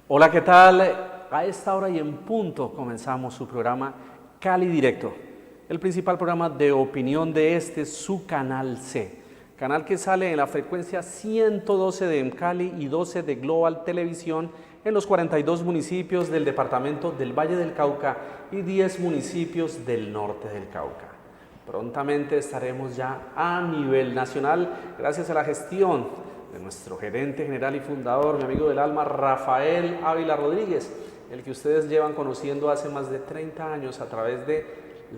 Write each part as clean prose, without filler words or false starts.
Hola, ¿qué tal? A esta hora y en punto comenzamos su programa Cali Directo, el principal programa de opinión de su canal C, canal que sale en la frecuencia 112 de Cali y 12 de Global Televisión en los 42 municipios del departamento del Valle del Cauca y 10 municipios del norte del Cauca. Prontamente estaremos ya a nivel nacional gracias a la gestión de nuestro gerente general y fundador, mi amigo del alma, Rafael Ávila Rodríguez, el que ustedes llevan conociendo hace más de 30 años a través de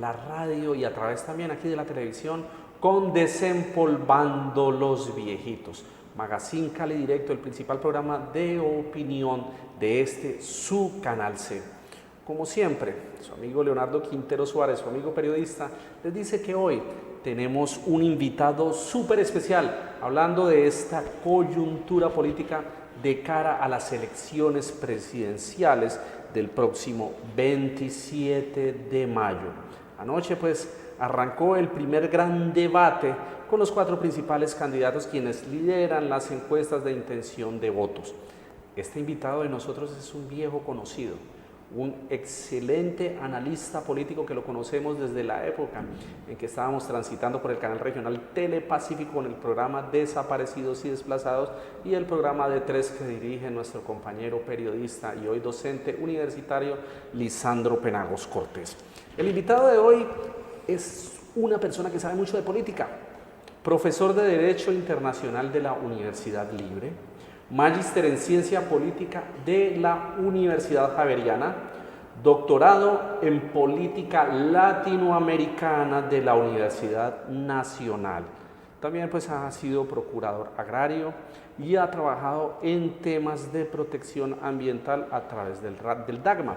la radio y a través también aquí de la televisión con Desempolvando los Viejitos. Magazine Cali Directo, el principal programa de opinión de su canal C. Como siempre, su amigo Leonardo Quintero Suárez, su amigo periodista, les dice que hoy tenemos un invitado súper especial hablando de esta coyuntura política de cara a las elecciones presidenciales del próximo 27 de mayo. Anoche pues arrancó el primer gran debate con los 4 principales candidatos quienes lideran las encuestas de intención de votos. Este invitado de nosotros es un viejo conocido, un excelente analista político que lo conocemos desde la época en que estábamos transitando por el canal regional Telepacífico con el programa Desaparecidos y Desplazados y el programa de 3 que dirige nuestro compañero periodista y hoy docente universitario Lisandro Penagos Cortés. El invitado de hoy es una persona que sabe mucho de política, profesor de Derecho Internacional de la Universidad Libre, magíster en Ciencia Política de la Universidad Javeriana, doctorado en Política Latinoamericana de la Universidad Nacional. También pues ha sido procurador agrario y ha trabajado en temas de protección ambiental a través del DAGMA.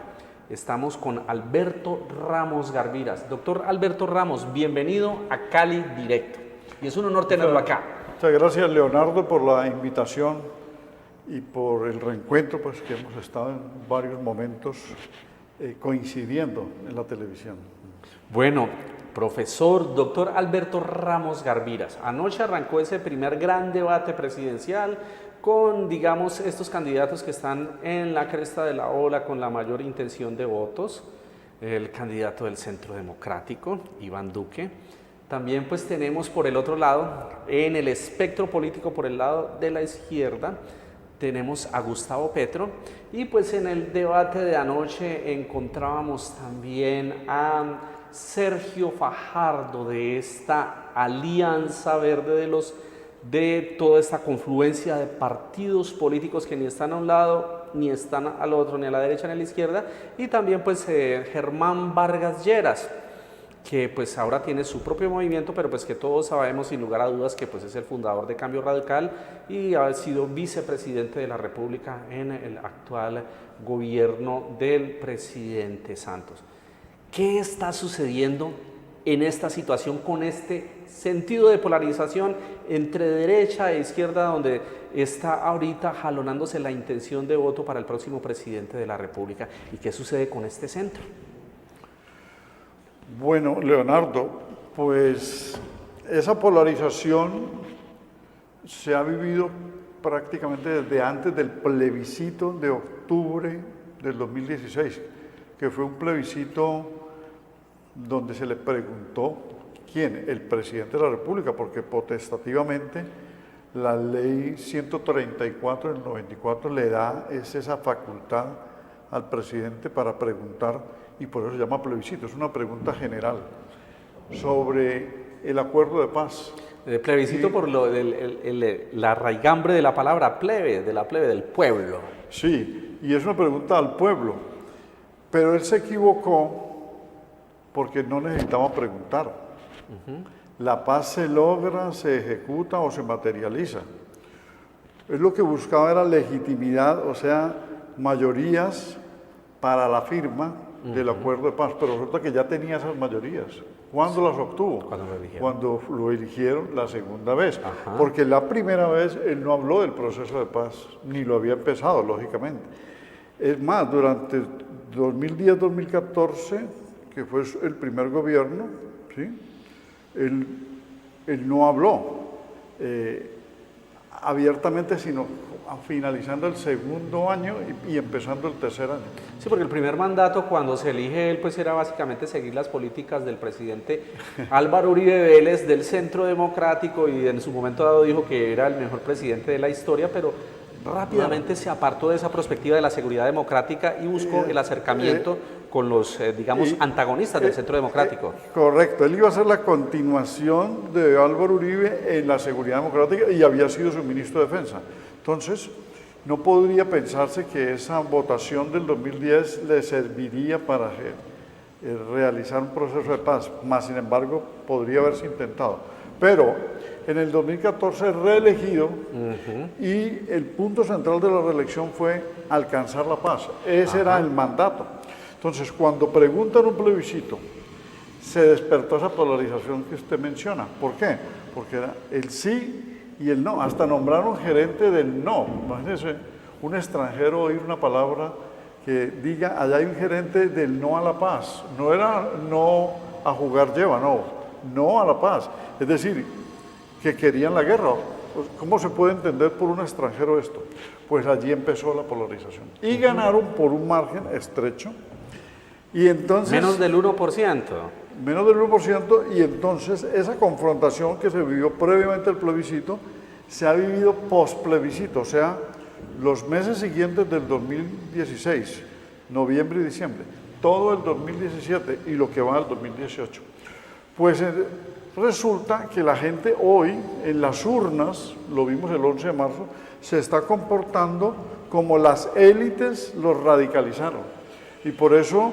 Estamos con Alberto Ramos Garviras. Doctor Alberto Ramos, bienvenido a Cali Directo. Y es un honor tenerlo acá. Muchas gracias, Leonardo, por la invitación y por el reencuentro, pues que hemos estado en varios momentos coincidiendo en la televisión. Bueno, profesor, doctor Alberto Ramos Garviras, anoche arrancó ese primer gran debate presidencial con, digamos, estos candidatos que están en la cresta de la ola con la mayor intención de votos, el candidato del Centro Democrático, Iván Duque. También pues tenemos por el otro lado, en el espectro político por el lado de la izquierda, tenemos a Gustavo Petro y pues en el debate de anoche encontrábamos también a Sergio Fajardo de esta Alianza Verde de toda esta confluencia de partidos políticos que ni están a un lado, ni están al otro, ni a la derecha ni a la izquierda, y también pues Germán Vargas Lleras, que pues ahora tiene su propio movimiento, pero pues que todos sabemos sin lugar a dudas que pues es el fundador de Cambio Radical y ha sido vicepresidente de la República en el actual gobierno del presidente Santos. ¿Qué está sucediendo en esta situación con este sentido de polarización entre derecha e izquierda donde está ahorita jalonándose la intención de voto para el próximo presidente de la República? ¿Y qué sucede con este centro? Bueno, Leonardo, pues esa polarización se ha vivido prácticamente desde antes del plebiscito de octubre del 2016, que fue un plebiscito donde se le preguntó quién, el presidente de la República, porque potestativamente la ley 134 del 94 le da esa facultad al presidente para preguntar, y por eso se llama plebiscito, es una pregunta general sobre el acuerdo de paz. El plebiscito por la raigambre de la palabra plebe, del pueblo. Sí, y es una pregunta al pueblo, pero él se equivocó porque no necesitaba preguntar. La paz se logra, se ejecuta o se materializa. Él lo que buscaba era legitimidad, o sea, mayorías para la firma del acuerdo de paz, pero resulta que ya tenía esas mayorías. ¿Cuándo las obtuvo? Cuando lo eligieron la segunda vez. Ajá. Porque la primera vez él no habló del proceso de paz, ni lo había empezado, lógicamente. Es más, durante 2010-2014, que fue el primer gobierno, ¿sí? Él no habló. abiertamente, sino finalizando el segundo año y empezando el tercer año. Sí, porque el primer mandato, cuando se elige él, pues era básicamente seguir las políticas del presidente Álvaro Uribe Vélez del Centro Democrático, y en su momento dado dijo que era el mejor presidente de la historia, pero rápidamente se apartó de esa perspectiva de la seguridad democrática y buscó el acercamiento con los, digamos, antagonistas del Centro Democrático. Correcto, él iba a ser la continuación de Álvaro Uribe en la seguridad democrática y había sido su ministro de Defensa. Entonces, no podría pensarse que esa votación del 2010 le serviría para realizar un proceso de paz, más sin embargo, podría haberse intentado. Pero en el 2014 reelegido, y el punto central de la reelección fue alcanzar la paz. Ese era el mandato. Entonces, cuando preguntan un plebiscito, se despertó esa polarización que usted menciona. ¿Por qué? Porque era el sí y el no. Hasta nombraron gerente del no. Imagínense un extranjero oír una palabra que diga, allá hay un gerente del no a la paz. No era no a jugar lleva, no a la paz. Es decir, que querían la guerra. ¿Cómo se puede entender por un extranjero esto? Pues allí empezó la polarización. Y ganaron por un margen estrecho. Y entonces, menos del 1%. Menos del 1%, y entonces esa confrontación que se vivió previamente al plebiscito se ha vivido post-plebiscito, o sea, los meses siguientes del 2016, noviembre y diciembre, todo el 2017 y lo que va al 2018. Pues resulta que la gente hoy en las urnas, lo vimos el 11 de marzo, se está comportando como las élites los radicalizaron. Y por eso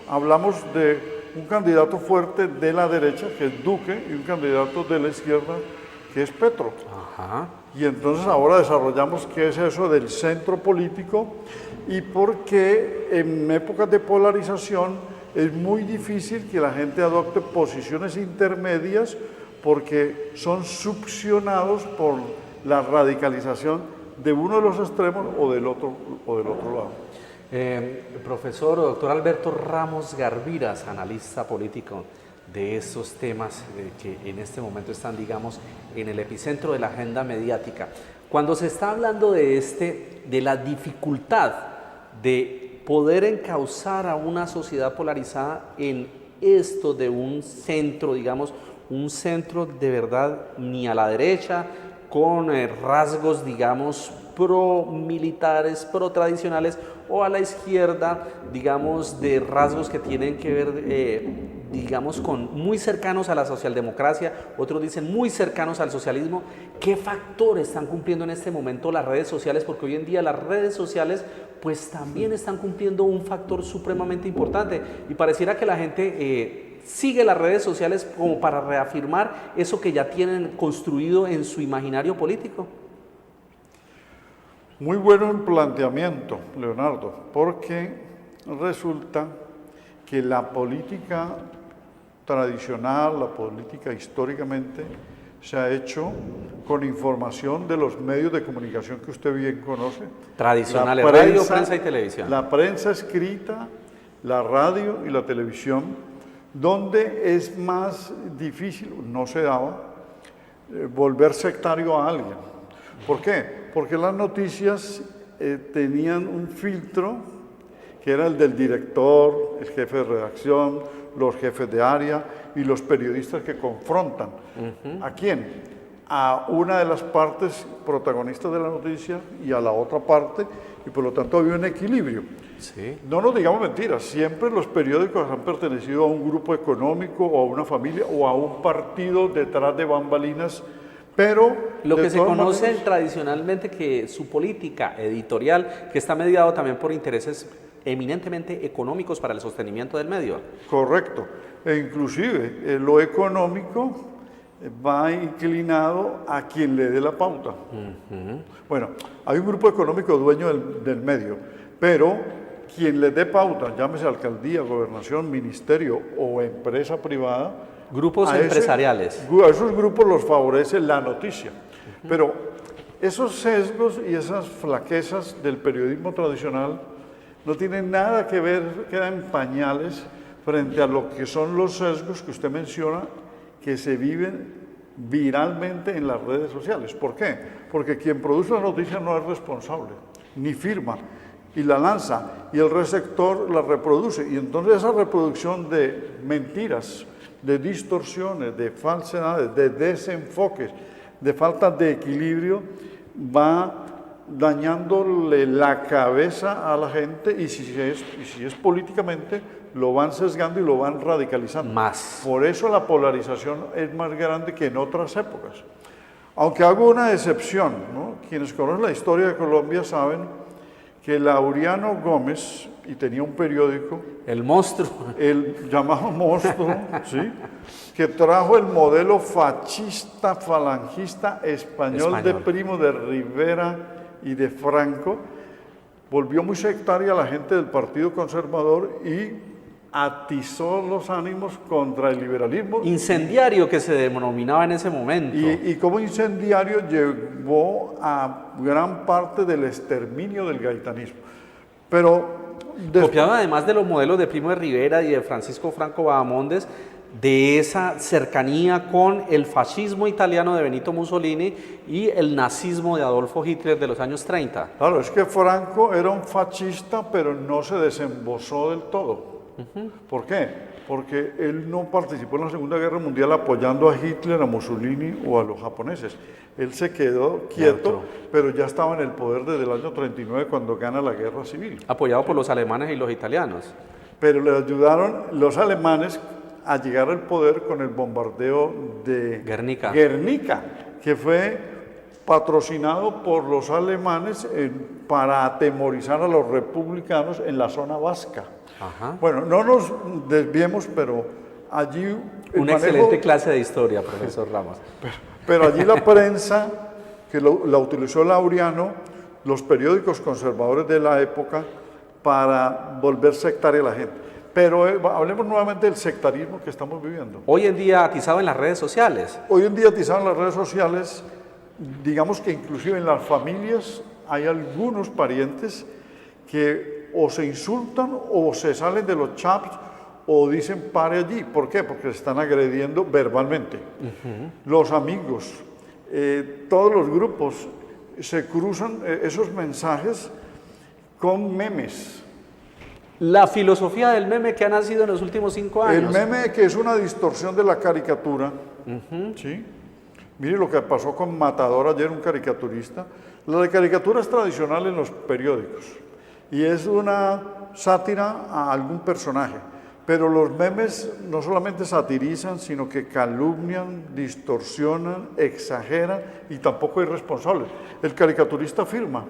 hablamos de un candidato fuerte de la derecha, que es Duque, y un candidato de la izquierda, que es Petro. Ajá. Y entonces ahora desarrollamos qué es eso del centro político y por qué en épocas de polarización es muy difícil que la gente adopte posiciones intermedias, porque son succionados por la radicalización de uno de los extremos o del otro lado. Profesor o doctor Alberto Ramos Garviras, analista político de estos temas que en este momento están, digamos, en el epicentro de la agenda mediática. Cuando se está hablando de la dificultad de poder encauzar a una sociedad polarizada en esto de un centro, digamos, un centro de verdad ni a la derecha, con rasgos, digamos, pro-militares, pro-tradicionales, o a la izquierda, digamos, de rasgos que tienen que ver, digamos, con muy cercanos a la socialdemocracia, otros dicen muy cercanos al socialismo. ¿Qué factores están cumpliendo en este momento las redes sociales? Porque hoy en día las redes sociales pues también están cumpliendo un factor supremamente importante, y pareciera que la gente sigue las redes sociales como para reafirmar eso que ya tienen construido en su imaginario político. Muy bueno el planteamiento, Leonardo, porque resulta que la política tradicional, la política históricamente, se ha hecho con información de los medios de comunicación que usted bien conoce. Tradicionales, radio, prensa y televisión. La prensa escrita, la radio y la televisión, donde es más difícil, no se daba, volver sectario a alguien. ¿Por qué? Porque las noticias tenían un filtro que era el del director, el jefe de redacción, los jefes de área y los periodistas que confrontan. ¿A quién? A una de las partes protagonistas de la noticia y a la otra parte, y por lo tanto había un equilibrio. Sí. No nos digamos mentiras, siempre los periódicos han pertenecido a un grupo económico o a una familia o a un partido detrás de bambalinas, pero lo que se conoce tradicionalmente que su política editorial, que está mediado también por intereses eminentemente económicos para el sostenimiento del medio. Correcto, e inclusive lo económico va inclinado a quien le dé la pauta. Bueno, hay un grupo económico dueño del medio, pero quien le dé pauta, llámese alcaldía, gobernación, ministerio o empresa privada, grupos empresariales. A esos grupos los favorece la noticia. Pero esos sesgos y esas flaquezas del periodismo tradicional no tienen nada que ver, quedan en pañales frente a lo que son los sesgos que usted menciona, que se viven viralmente en las redes sociales. ¿Por qué? Porque quien produce la noticia no es responsable, ni firma, y la lanza, y el receptor la reproduce. Y entonces esa reproducción de mentiras, de distorsiones, de falsedades, de desenfoques, de falta de equilibrio, va dañándole la cabeza a la gente, y si es políticamente, lo van sesgando y lo van radicalizando. Más. Por eso la polarización es más grande que en otras épocas. Aunque hago una excepción, ¿no? Quienes conocen la historia de Colombia saben que Laureano Gómez, y tenía un periódico, El monstruo. el llamado Monstruo, ¿sí?, que trajo el modelo fascista, falangista español de Primo de Rivera y de Franco, volvió muy sectaria a la gente del Partido Conservador y atizó los ánimos contra el liberalismo. Incendiario que se denominaba en ese momento. Y como incendiario llevó a gran parte del exterminio del gaitanismo. Pero copiaba además de los modelos de Primo de Rivera y de Francisco Franco Bahamondes, de esa cercanía con el fascismo italiano de Benito Mussolini y el nazismo de Adolfo Hitler de los años 30. Claro, es que Franco era un fascista, pero no se desembosó del todo. ¿Por qué? Porque él no participó en la Segunda Guerra Mundial apoyando a Hitler, a Mussolini o a los japoneses. Él se quedó quieto, pero ya estaba en el poder desde el año 39 cuando gana la Guerra Civil. Apoyado por los alemanes y los italianos. Pero le ayudaron los alemanes a llegar al poder con el bombardeo de Guernica, que fue patrocinado por los alemanes para atemorizar a los republicanos en la zona vasca. Ajá. Bueno, no nos desviemos, pero allí... Una excelente clase de historia, profesor Ramos. Pero allí la prensa, que la utilizó Laureano, los periódicos conservadores de la época, para volver sectaria a la gente. Pero hablemos nuevamente del sectarismo que estamos viviendo. Hoy en día atizado en las redes sociales. Hoy en día atizado en las redes sociales, digamos que inclusive en las familias hay algunos parientes que o se insultan o se salen de los chats o dicen pare allí. ¿Por qué? Porque se están agrediendo verbalmente. Los amigos, todos los grupos se cruzan esos mensajes con memes. La filosofía del meme que ha nacido en los últimos 5 años. El meme, que es una distorsión de la caricatura, ¿sí? Mire lo que pasó con Matador ayer, un caricaturista. La caricatura es tradicional en los periódicos y es una sátira a algún personaje. Pero los memes no solamente satirizan, sino que calumnian, distorsionan, exageran y tampoco es responsable. El caricaturista firma,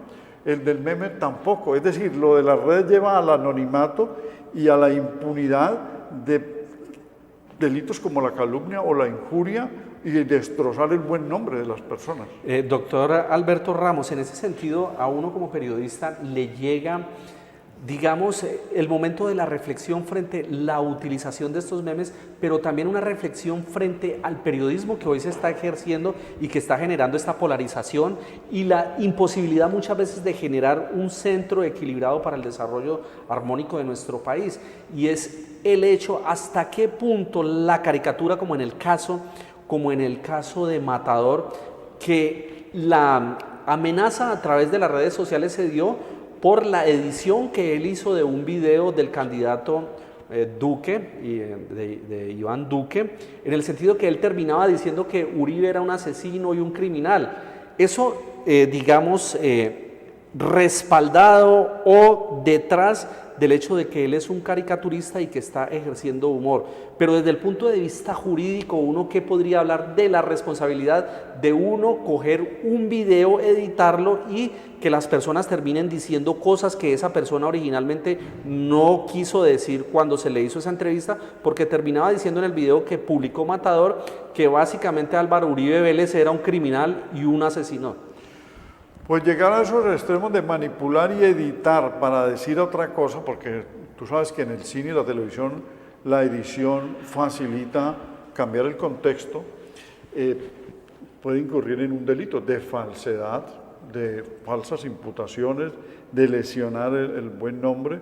el del meme tampoco. Es decir, lo de las redes lleva al anonimato y a la impunidad de delitos como la calumnia o la injuria y destrozar el buen nombre de las personas. Doctor Alberto Ramos, en ese sentido, a uno como periodista le llega, digamos, el momento de la reflexión frente a la utilización de estos memes, pero también una reflexión frente al periodismo que hoy se está ejerciendo y que está generando esta polarización y la imposibilidad muchas veces de generar un centro equilibrado para el desarrollo armónico de nuestro país. Y es el hecho hasta qué punto la caricatura, como en el caso de Matador, que la amenaza a través de las redes sociales se dio por la edición que él hizo de un video del candidato Duque, de Iván Duque, en el sentido que él terminaba diciendo que Uribe era un asesino y un criminal. Eso, digamos, respaldado o detrás del hecho de que él es un caricaturista y que está ejerciendo humor. Pero desde el punto de vista jurídico, uno ¿qué podría hablar de la responsabilidad de uno coger un video, editarlo y que las personas terminen diciendo cosas que esa persona originalmente no quiso decir cuando se le hizo esa entrevista, porque terminaba diciendo en el video que publicó Matador que básicamente Álvaro Uribe Vélez era un criminal y un asesino? Pues llegar a esos extremos de manipular y editar para decir otra cosa, porque tú sabes que en el cine y la televisión la edición facilita cambiar el contexto, puede incurrir en un delito de falsedad, de falsas imputaciones, de lesionar el buen nombre,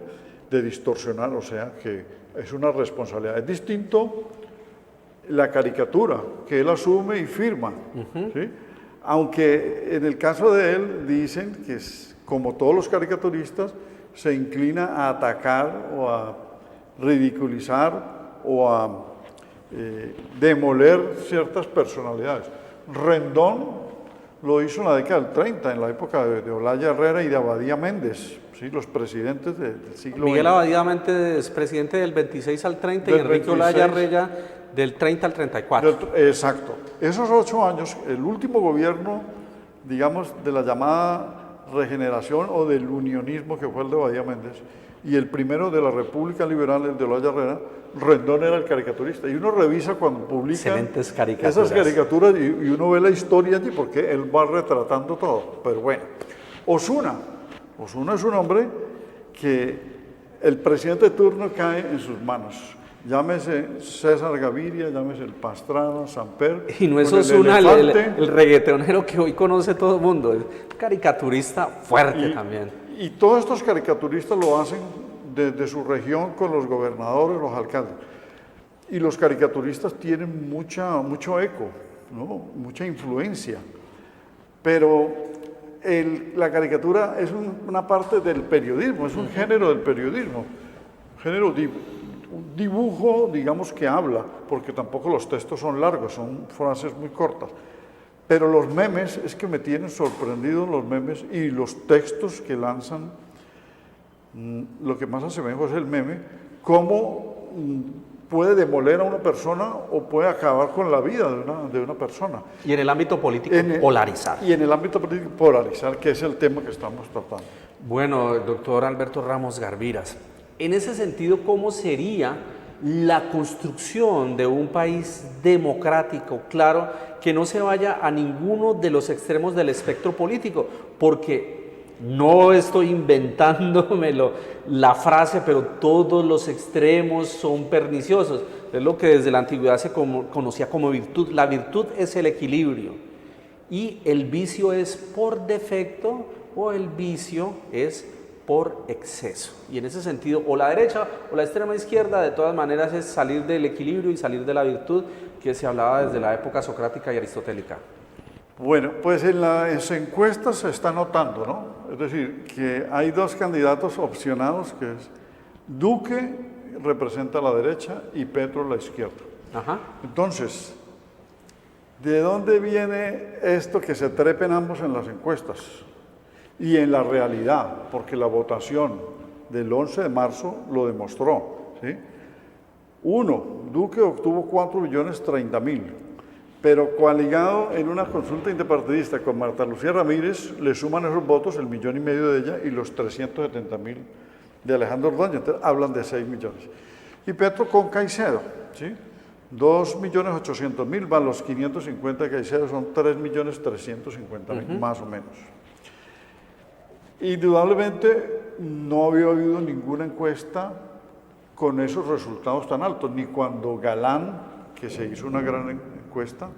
de distorsionar, o sea que es una responsabilidad. Es distinto la caricatura que él asume y firma. ¿Sí? Aunque en el caso de él dicen que, como todos los caricaturistas, se inclina a atacar o a ridiculizar o a demoler ciertas personalidades. Rendón lo hizo en la década del 30, en la época de Olaya Herrera y de Abadía Méndez, ¿sí? Los presidentes del siglo Miguel XX. Abadía Méndez, presidente del 26 al 30 y Del Enrique 26. Olaya Herrera del 30 al 34. Exacto. Esos 8 años, el último gobierno, digamos, de la llamada regeneración o del unionismo que fue el de Abadía Méndez, y el primero de la República Liberal, el de Olaya Herrera, Rendón era el caricaturista. Y uno revisa cuando publica Excelentes caricaturas. esas caricaturas y uno ve la historia allí porque él va retratando todo. Pero bueno, Osuna es un hombre que el presidente de turno cae en sus manos. Llámese César Gaviria, llámese el Pastrana, Samper. Y no es con Osuna elefante. el reggaetonero que hoy conoce todo el mundo, es caricaturista fuerte también. Y todos estos caricaturistas lo hacen desde su región con los gobernadores, los alcaldes. Y los caricaturistas tienen mucho eco, ¿no? Mucha influencia. Pero la caricatura es una parte del periodismo, es un género del periodismo. Un dibujo, digamos, que habla, porque tampoco los textos son largos, son frases muy cortas. Pero los memes, es que me tienen sorprendido los memes y los textos que lanzan. Lo que más asemejo es el meme, cómo puede demoler a una persona o puede acabar con la vida de una persona. Y en el ámbito político, polarizar. Y en el ámbito político, polarizar, que es el tema que estamos tratando. Bueno, doctor Alberto Ramos Garviras, en ese sentido, ¿cómo sería la construcción de un país democrático, claro, que no se vaya a ninguno de los extremos del espectro político? Porque no estoy inventándomelo la frase, pero todos los extremos son perniciosos. Es lo que desde la antigüedad se conocía como virtud. La virtud es el equilibrio y el vicio es por defecto o el vicio es por exceso. Y en ese sentido, o la derecha o la extrema izquierda, de todas maneras es salir del equilibrio y salir de la virtud que se hablaba desde la época socrática y aristotélica. Bueno, pues en las encuestas se está notando, ¿no? Es decir, que hay 2 candidatos opcionados, que es Duque representa la derecha y Petro la izquierda. Ajá. Entonces, ¿de dónde viene esto que se trepen ambos en las encuestas? Y en la realidad, porque la votación del 11 de marzo lo demostró, ¿sí? Duque obtuvo 4.030.000. Pero coaligado en una consulta interpartidista con Marta Lucía Ramírez, le suman esos votos, 1,5 millones de ella y los 370.000 de Alejandro Ordóñez, entonces hablan de 6 millones. Y Petro con Caicedo, ¿sí? 2.800.000 van los 550 de Caicedo, son 3.350.000, más o menos. Indudablemente no había habido ninguna encuesta con esos resultados tan altos, ni cuando Galán, que se hizo una gran encuesta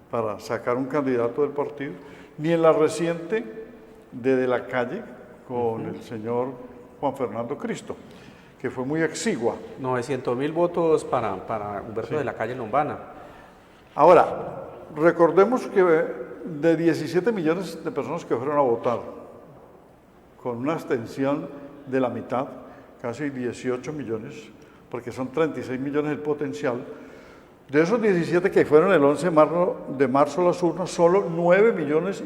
para sacar un candidato del partido, ni en la reciente de la Calle con el señor Juan Fernando Cristo, que fue muy exigua. 900.000 votos para Humberto de la Calle Lombana. Ahora, recordemos que de 17 millones de personas que fueron a votar, con una abstención de la mitad, casi 18 millones, porque son 36 millones el potencial. De esos 17 que fueron el 11 de marzo a las urnas, solo 9,5 millones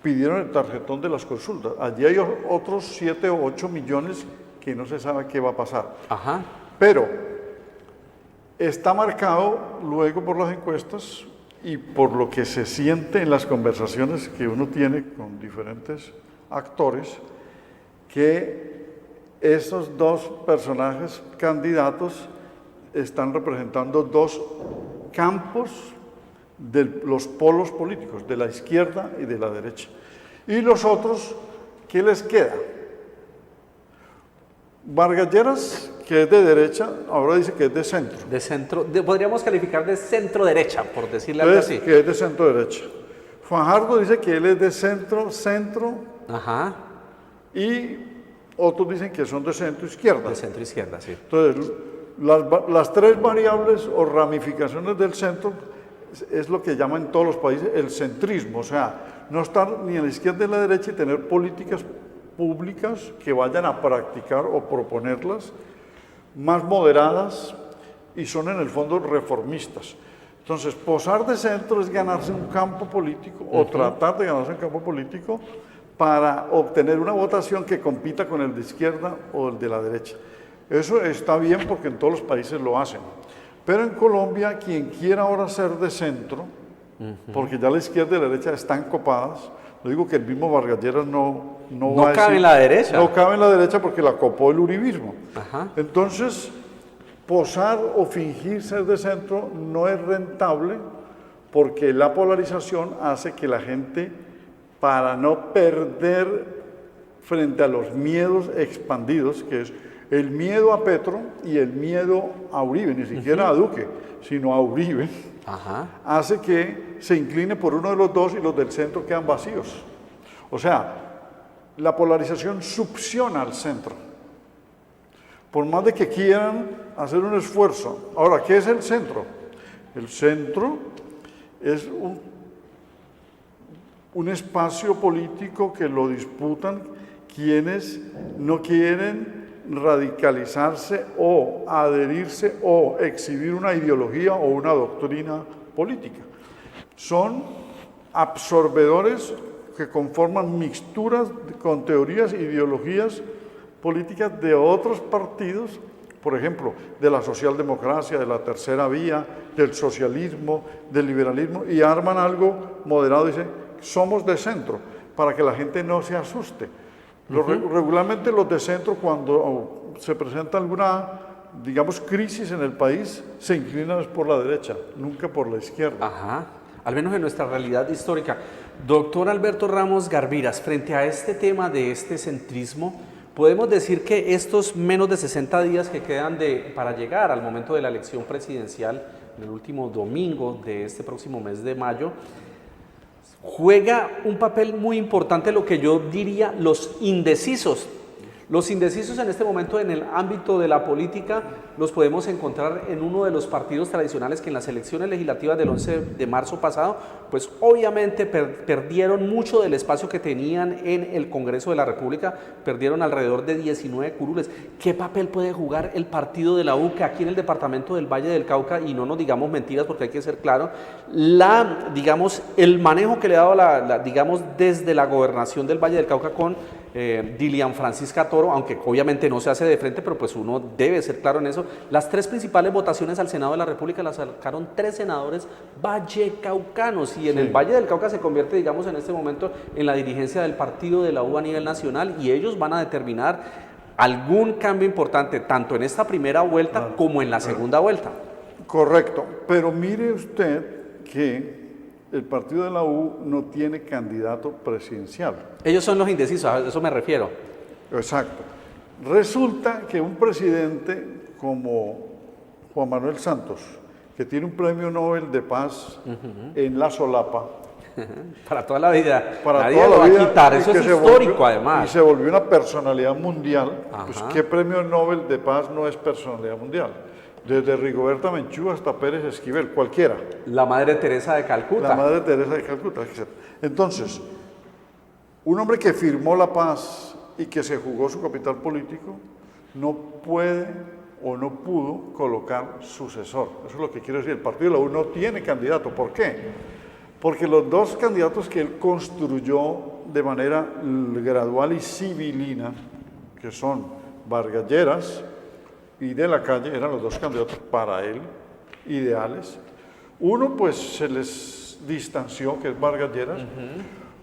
pidieron el tarjetón de las consultas. Allí hay otros 7 o 8 millones que no se sabe qué va a pasar. Ajá. Pero está marcado luego por las encuestas y por lo que se siente en las conversaciones que uno tiene con diferentes actores, que esos 2 personajes candidatos están representando 2 campos de los polos políticos, de la izquierda y de la derecha. Y los otros, ¿qué les queda? Vargas Lleras, que es de derecha, ahora dice que es de centro. De centro, podríamos calificar de centro-derecha, por decirle algo así. Que es de centro-derecha. Fajardo dice que él es de centro, Ajá. y otros dicen que son de centro-izquierda. De centro-izquierda, sí. Entonces, Las tres variables o ramificaciones del centro es lo que llaman en todos los países el centrismo, o sea, no estar ni a la izquierda ni a la derecha y tener políticas públicas que vayan a practicar o proponerlas más moderadas y son en el fondo reformistas. Entonces, posar de centro es ganarse un campo político o tratar de ganarse un campo político para obtener una votación que compita con el de izquierda o el de la derecha. Eso está bien porque en todos los países lo hacen. Pero en Colombia, quien quiera ahora ser de centro, porque ya la izquierda y la derecha están copadas, lo digo que el mismo Vargas Lleras no va a cabe decir, en la derecha. No cabe en la derecha porque la copó el uribismo. Ajá. Entonces, posar o fingir ser de centro no es rentable porque la polarización hace que la gente, para no perder frente a los miedos expandidos, que es el miedo a Petro y el miedo a Uribe, ni siquiera a Duque, sino a Uribe, hace que se incline por uno de los dos y los del centro quedan vacíos. O sea, la polarización succiona al centro. Por más de que quieran hacer un esfuerzo. Ahora, ¿qué es el centro? El centro es un espacio político que lo disputan quienes no quieren radicalizarse o adherirse o exhibir una ideología o una doctrina política. Son absorbedores que conforman mixturas con teorías e ideologías políticas de otros partidos, por ejemplo, de la socialdemocracia, de la tercera vía, del socialismo, del liberalismo, y arman algo moderado, dicen, somos de centro, para que la gente no se asuste. Regularmente los de centro, cuando se presenta alguna, digamos, crisis en el país, se inclinan por la derecha, nunca por la izquierda. Ajá, al menos en nuestra realidad histórica. Doctor Alberto Ramos Garviras, frente a este tema de este centrismo, podemos decir que estos menos de 60 días que quedan para llegar al momento de la elección presidencial, en el último domingo de este próximo mes de mayo, juega un papel muy importante lo que yo diría los indecisos. Los indecisos en este momento en el ámbito de la política los podemos encontrar en uno de los partidos tradicionales que en las elecciones legislativas del 11 de marzo pasado, pues obviamente perdieron mucho del espacio que tenían en el Congreso de la República, perdieron alrededor de 19 curules. ¿Qué papel puede jugar el partido de la U, que aquí en el departamento del Valle del Cauca, y no nos digamos mentiras porque hay que ser claro, digamos, el manejo que le ha dado digamos, desde la gobernación del Valle del Cauca con Dilian Francisca Toro, aunque obviamente no se hace de frente, pero pues uno debe ser claro en eso. Las tres principales votaciones al Senado de la República las sacaron 3 senadores vallecaucanos, y en el Valle del Cauca se convierte, digamos, en este momento en la dirigencia del partido de la U a nivel nacional, y ellos van a determinar algún cambio importante, tanto en esta primera vuelta como en la segunda vuelta. Correcto, pero mire usted que el partido de la U no tiene candidato presidencial. Ellos son los indecisos, a eso me refiero. Exacto. Resulta que un presidente como Juan Manuel Santos, que tiene un premio Nobel de Paz en la solapa, para toda la vida, para nadie toda lo la va a vida, quitar, eso es histórico además. Y se volvió una personalidad mundial. Pues, ¿qué premio Nobel de Paz no es personalidad mundial? Desde Rigoberta Menchú hasta Pérez Esquivel, cualquiera. La Madre Teresa de Calcuta. La Madre Teresa de Calcuta. Entonces, un hombre que firmó la paz y que se jugó su capital político, no puede o no pudo colocar sucesor. Eso es lo que quiero decir. El partido de la U no tiene candidato. ¿Por qué? Porque los dos candidatos que él construyó de manera gradual y civilina, que son Vargas Lleras y De la Calle, eran los dos candidatos para él, ideales. Uno pues se les distanció, que es Vargas Lleras,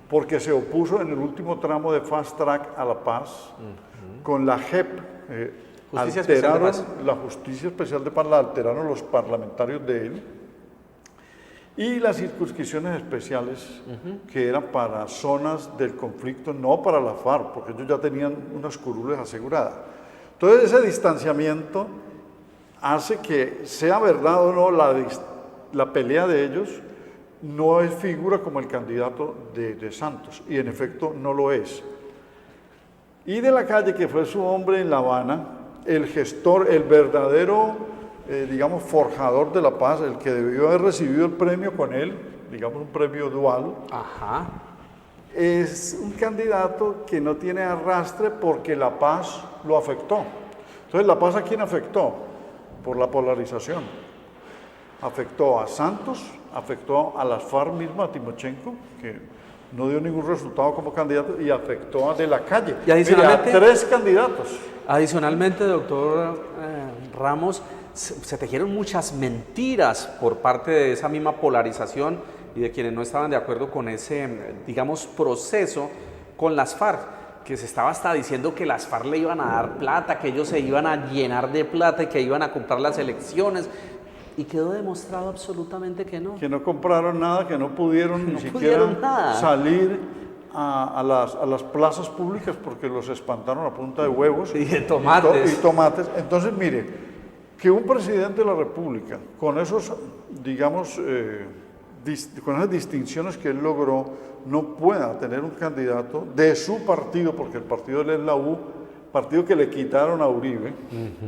porque se opuso en el último tramo de Fast Track a la paz, con la JEP, alteraron la Justicia Especial de Paz, la alteraron los parlamentarios de él, y las circunscripciones especiales, que eran para zonas del conflicto, no para la FARC, porque ellos ya tenían unas curules aseguradas. Entonces ese distanciamiento hace que, sea verdad o no, la pelea de ellos no es figura como el candidato de Santos, y en efecto no lo es. Y De la Calle, que fue su hombre en La Habana, el gestor, el verdadero, digamos, forjador de la paz, el que debió haber recibido el premio con él, digamos un premio dual, Ajá. es un candidato que no tiene arrastre porque la paz lo afectó. Entonces, ¿la paz a quién afectó? Por la polarización. Afectó a Santos, afectó a las FARC misma, a Timochenko, que no dio ningún resultado como candidato, y afectó a De la Calle. Y adicionalmente, mira, a 3 candidatos. Adicionalmente, doctor Ramos, se tejieron muchas mentiras por parte de esa misma polarización y de quienes no estaban de acuerdo con ese, digamos, proceso con las FARC, que se estaba hasta diciendo que las FARC le iban a dar plata, que ellos se iban a llenar de plata y que iban a comprar las elecciones. Y quedó demostrado absolutamente que no. Que no compraron nada, que no pudieron ni siquiera salir a las plazas públicas porque los espantaron a punta de huevos y de tomates. Y tomates. Entonces, mire, que un presidente de la República, con esos, digamos, con esas distinciones que él logró, no pueda tener un candidato de su partido, porque el partido de él es la U, partido que le quitaron a Uribe,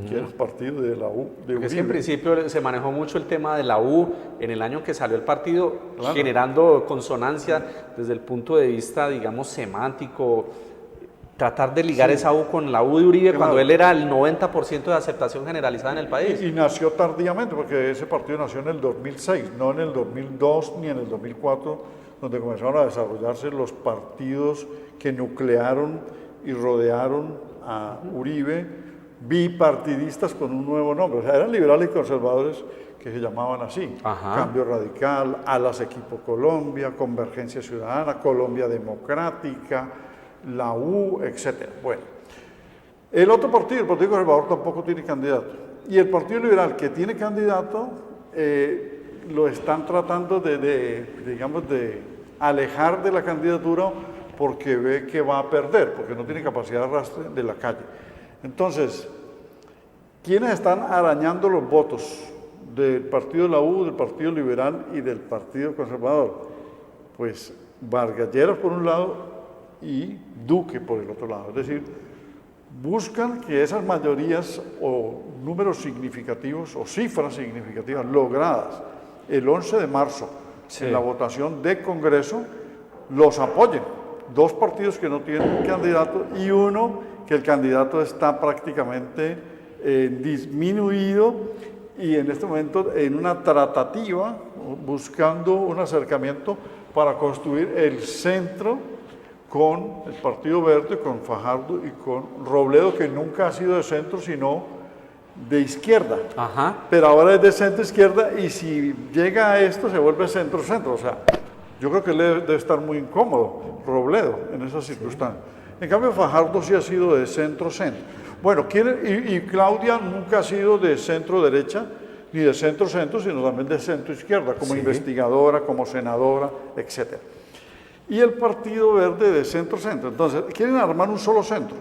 que era el partido de la U, de Uribe. Es que en principio se manejó mucho el tema de la U en el año que salió el partido, claro, generando consonancia desde el punto de vista, digamos, semántico, tratar de ligar esa U con la U de Uribe, claro, cuando él era el 90% de aceptación generalizada en el país. Y nació tardíamente, porque ese partido nació en el 2006, no en el 2002 ni en el 2004, donde comenzaron a desarrollarse los partidos que nuclearon y rodearon a Uribe, bipartidistas con un nuevo nombre. O sea, eran liberales y conservadores que se llamaban así. Ajá. Cambio Radical, Alas Equipo Colombia, Convergencia Ciudadana, Colombia Democrática, la U, etc. Bueno, el otro partido, el Partido Conservador, tampoco tiene candidato. Y el Partido Liberal, que tiene candidato, lo están tratando digamos, de alejar de la candidatura porque ve que va a perder, porque no tiene capacidad de arrastre de la calle. Entonces, ¿quiénes están arañando los votos del Partido de la U, del Partido Liberal y del Partido Conservador? Pues Vargas Lleras por un lado y Duque por el otro lado. Es decir, buscan que esas mayorías o números significativos o cifras significativas logradas el 11 de marzo en la votación de Congreso los apoyen. 2 partidos que no tienen candidato y uno que el candidato está prácticamente disminuido y en este momento en una tratativa buscando un acercamiento para construir el centro con el Partido Verde, con Fajardo y con Robledo, que nunca ha sido de centro sino de izquierda. Ajá. Pero ahora es de centro-izquierda y si llega a esto se vuelve centro-centro, o sea, yo creo que él debe estar muy incómodo, Robledo, en esas circunstancias. Sí. En cambio, Fajardo sí ha sido de centro-centro. Bueno, y Claudia nunca ha sido de centro-derecha ni de centro-centro, sino también de centro-izquierda, como investigadora, como senadora, etc. Y el Partido Verde de centro-centro. Entonces, quieren armar un solo centro.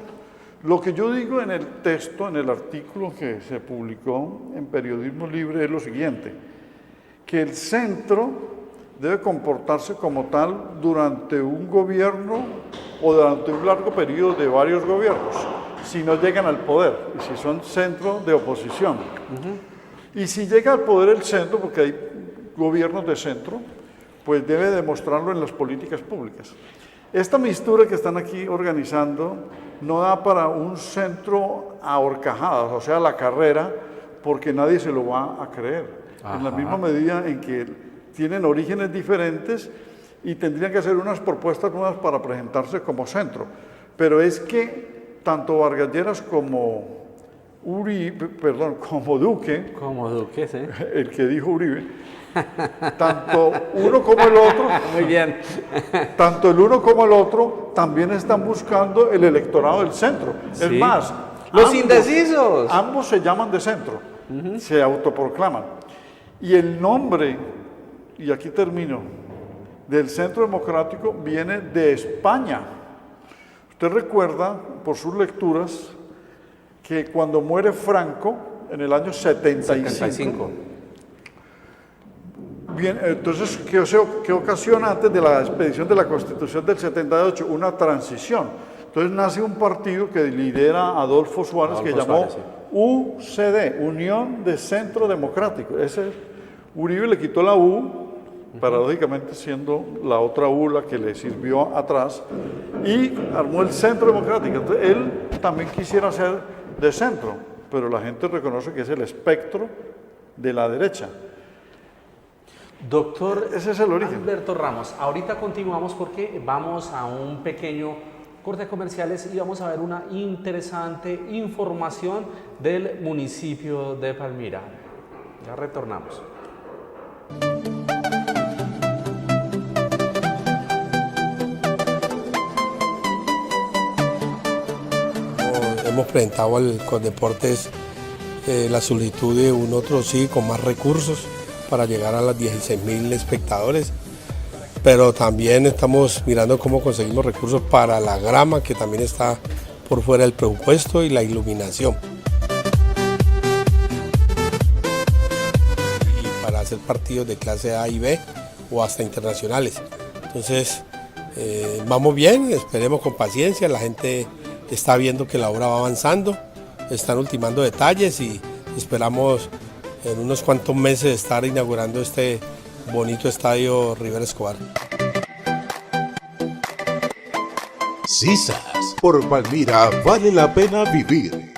Lo que yo digo en el texto, en el artículo que se publicó en Periodismo Libre es lo siguiente, que el centro debe comportarse como tal durante un gobierno o durante un largo periodo de varios gobiernos, si no llegan al poder y si son centro de oposición. Y si llega al poder el centro, porque hay gobiernos de centro, pues debe demostrarlo en las políticas públicas. Esta mistura que están aquí organizando no da para un centro a horcajadas, o sea, la carrera, porque nadie se lo va a creer. Ajá. En la misma medida en que tienen orígenes diferentes y tendrían que hacer unas propuestas nuevas para presentarse como centro. Pero es que tanto Vargas Lleras como como Duque, sí, el que dijo Uribe, tanto uno como el otro, muy bien, tanto el uno como el otro también están buscando el electorado del centro. Sí. Es más, los indecisos. Ambos se llaman de centro, se autoproclaman. Y el nombre, y aquí termino, del Centro Democrático viene de España. Usted recuerda, por sus lecturas, que cuando muere Franco, en el año 75. Bien, entonces, ¿qué ocasiona antes de la expedición de la Constitución del 78? Una transición. Entonces nace un partido que lidera Adolfo Suárez, que llamó UCD, Unión de Centro Democrático. Uribe le quitó la U, paradójicamente siendo la otra U la que le sirvió atrás, y armó el Centro Democrático. Entonces, él también quisiera ser de centro, pero la gente reconoce que es el espectro de la derecha. Doctor, ese es el origen. Alberto Ramos, ahorita continuamos porque vamos a un pequeño corte de comerciales y vamos a ver una interesante información del municipio de Palmira. Ya retornamos. Hemos presentado al Coldeportes la solicitud de un otro sí con más recursos para llegar a los 16.000 espectadores, pero también estamos mirando cómo conseguimos recursos para la grama, que también está por fuera del presupuesto, y la iluminación. Y para hacer partidos de clase A y B o hasta internacionales. Entonces, vamos bien, esperemos con paciencia, la gente está viendo que la obra va avanzando, están ultimando detalles y esperamos en unos cuantos meses estar inaugurando este bonito estadio Rivera Escobar. Sisas, por Palmira vale la pena vivir.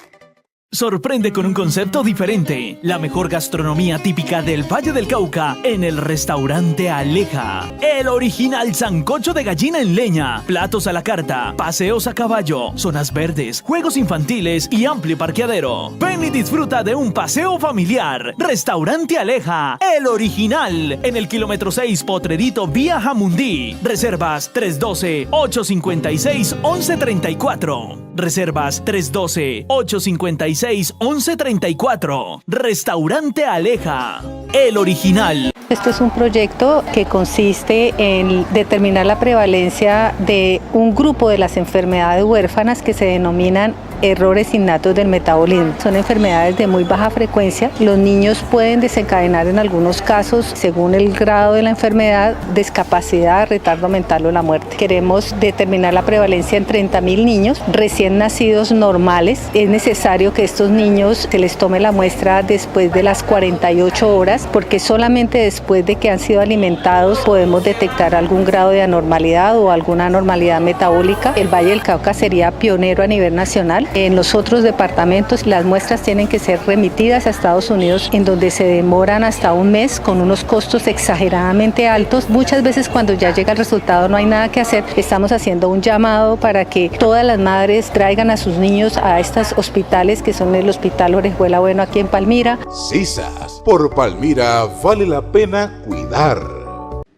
Sorprende con un concepto diferente. La mejor gastronomía típica del Valle del Cauca en el restaurante Aleja. El original sancocho de gallina en leña, platos a la carta, paseos a caballo, zonas verdes, juegos infantiles y amplio parqueadero. Ven y disfruta de un paseo familiar. Restaurante Aleja, el original, en el kilómetro 6 Potrerito vía Jamundí. Reservas 312-856-1134. Reservas 312-856-1134. Restaurante Aleja, el original. Esto es un proyecto que consiste en determinar la prevalencia de un grupo de las enfermedades huérfanas que se denominan errores innatos del metabolismo. Son enfermedades de muy baja frecuencia. Los niños pueden desencadenar en algunos casos, según el grado de la enfermedad, discapacidad, retardo mental o la muerte. Queremos determinar la prevalencia en 30.000 niños recién nacidos normales. Es necesario que estos niños se les tome la muestra después de las 48 horas, porque solamente después de que han sido alimentados podemos detectar algún grado de anormalidad o alguna anormalidad metabólica. El Valle del Cauca sería pionero a nivel nacional. En los otros departamentos las muestras tienen que ser remitidas a Estados Unidos, en donde se demoran hasta un mes con unos costos exageradamente altos. Muchas veces cuando ya llega el resultado no hay nada que hacer. Estamos haciendo un llamado para que todas las madres traigan a sus niños a estos hospitales, que son el Hospital Orejuela Bueno aquí en Palmira. Sisas, por Palmira vale la pena cuidar.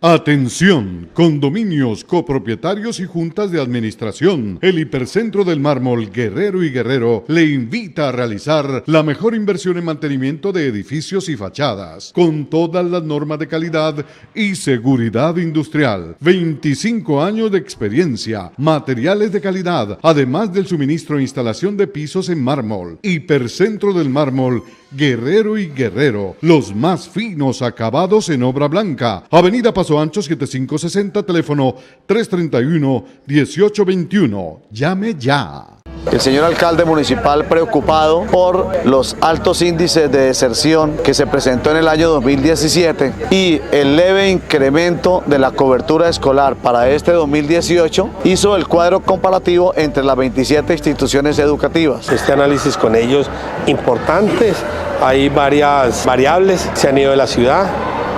Atención, condominios, copropietarios y juntas de administración. El Hipercentro del Mármol Guerrero y Guerrero le invita a realizar la mejor inversión en mantenimiento de edificios y fachadas, con todas las normas de calidad y seguridad industrial. 25 años de experiencia, materiales de calidad, además del suministro e instalación de pisos en mármol. Hipercentro del Mármol Guerrero y Guerrero, los más finos acabados en obra blanca. Avenida Paso Ancho 7560, teléfono 331-1821. Llame ya. El señor alcalde municipal, preocupado por los altos índices de deserción que se presentó en el año 2017 y el leve incremento de la cobertura escolar para este 2018, hizo el cuadro comparativo entre las 27 instituciones educativas. Este análisis con ellos importantes, hay varias variables, se han ido de la ciudad,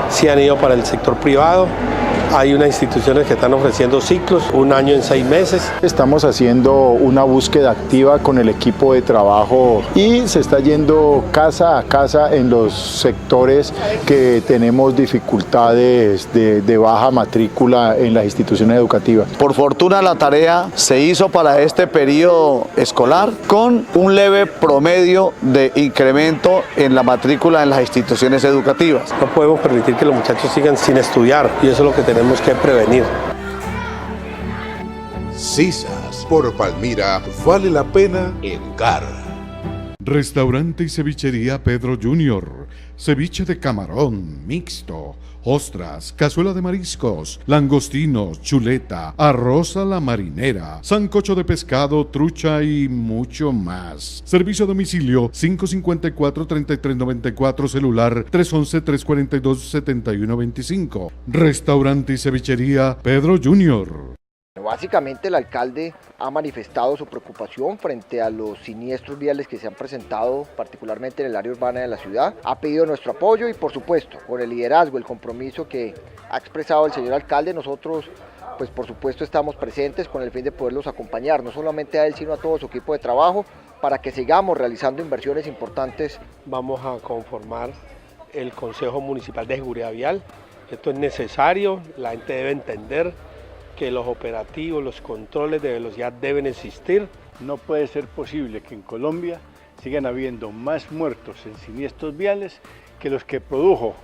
se han ido para el sector privado. Hay unas instituciones que están ofreciendo ciclos, 1 año en 6 meses. Estamos haciendo una búsqueda activa con el equipo de trabajo y se está yendo casa a casa en los sectores que tenemos dificultades de baja matrícula en las instituciones educativas. Por fortuna la tarea se hizo para este periodo escolar con un leve promedio de incremento en la matrícula en las instituciones educativas. No podemos permitir que los muchachos sigan sin estudiar y eso es lo que tenemos que prevenir. Sisas, por Palmira vale la pena educar. Restaurante y cevichería Pedro Junior. ceviche de camarón mixto, ostras, cazuela de mariscos, langostinos, chuleta, arroz a la marinera, sancocho de pescado, trucha y mucho más. Servicio a domicilio 554-3394, celular 311-342-7125. Restaurante y cevichería Pedro Junior. Básicamente el alcalde ha manifestado su preocupación frente a los siniestros viales que se han presentado, particularmente en el área urbana de la ciudad. Ha pedido nuestro apoyo y por supuesto, con el liderazgo, el compromiso que ha expresado el señor alcalde, nosotros pues por supuesto estamos presentes con el fin de poderlos acompañar, no solamente a él sino a todo su equipo de trabajo, para que sigamos realizando inversiones importantes. Vamos a conformar el Consejo Municipal de Seguridad Vial. Esto es necesario, la gente debe entender que los operativos, los controles de velocidad deben existir. No puede ser posible que en Colombia sigan habiendo más muertos en siniestros viales que los que produjo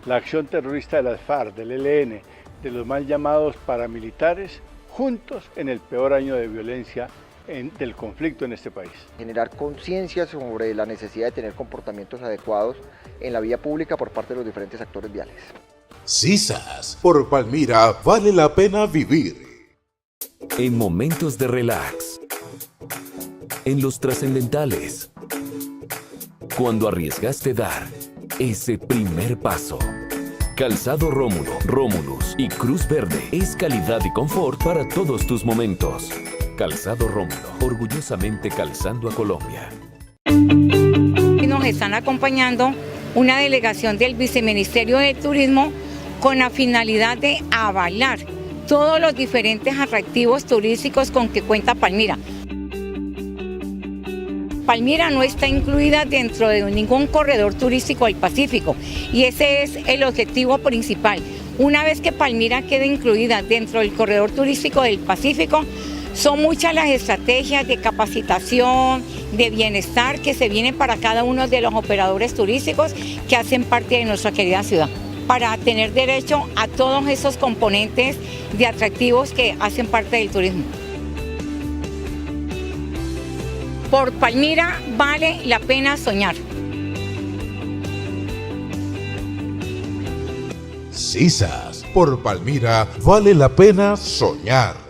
la acción terrorista de las FARC, del ELN, de los mal llamados paramilitares, juntos en el peor año de violencia del conflicto en este país. Generar conciencia sobre la necesidad de tener comportamientos adecuados en la vía pública por parte de los diferentes actores viales. Sisas, por Palmira vale la pena vivir. En momentos de relax, en los trascendentales, cuando arriesgaste dar ese primer paso. Calzado Rómulo, Rómulus y Cruz Verde es calidad y confort para todos tus momentos. Calzado Rómulo, orgullosamente calzando a Colombia. Nos están acompañando una delegación del Viceministerio de Turismo con la finalidad de avalar todos los diferentes atractivos turísticos con que cuenta Palmira. Palmira no está incluida dentro de ningún corredor turístico del Pacífico y ese es el objetivo principal. Una vez que Palmira quede incluida dentro del corredor turístico del Pacífico, son muchas las estrategias de capacitación, de bienestar que se vienen para cada uno de los operadores turísticos que hacen parte de nuestra querida ciudad, para tener derecho a todos esos componentes de atractivos que hacen parte del turismo. Por Palmira vale la pena soñar. Sisas, por Palmira vale la pena soñar.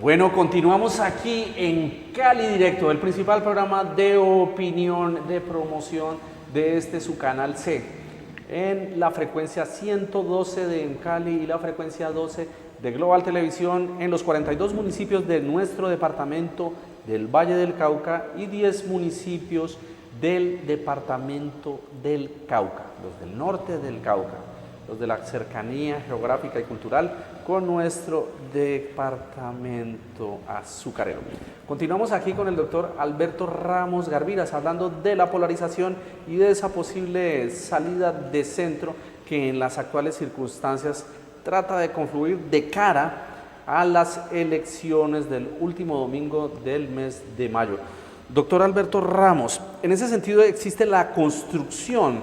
Bueno, continuamos aquí en Cali Directo, el principal programa de opinión, de promoción de su canal C, en la frecuencia 112 de Cali y la frecuencia 12 de Global Televisión en los 42 municipios de nuestro departamento del Valle del Cauca y 10 municipios del departamento del Cauca, los del norte del Cauca, los de la cercanía geográfica y cultural con nuestro departamento azucarero. Continuamos aquí con el doctor Alberto Ramos Garviras hablando de la polarización y de esa posible salida de centro que en las actuales circunstancias trata de confluir de cara a las elecciones del último domingo del mes de mayo. Doctor Alberto Ramos, en ese sentido existe la construcción,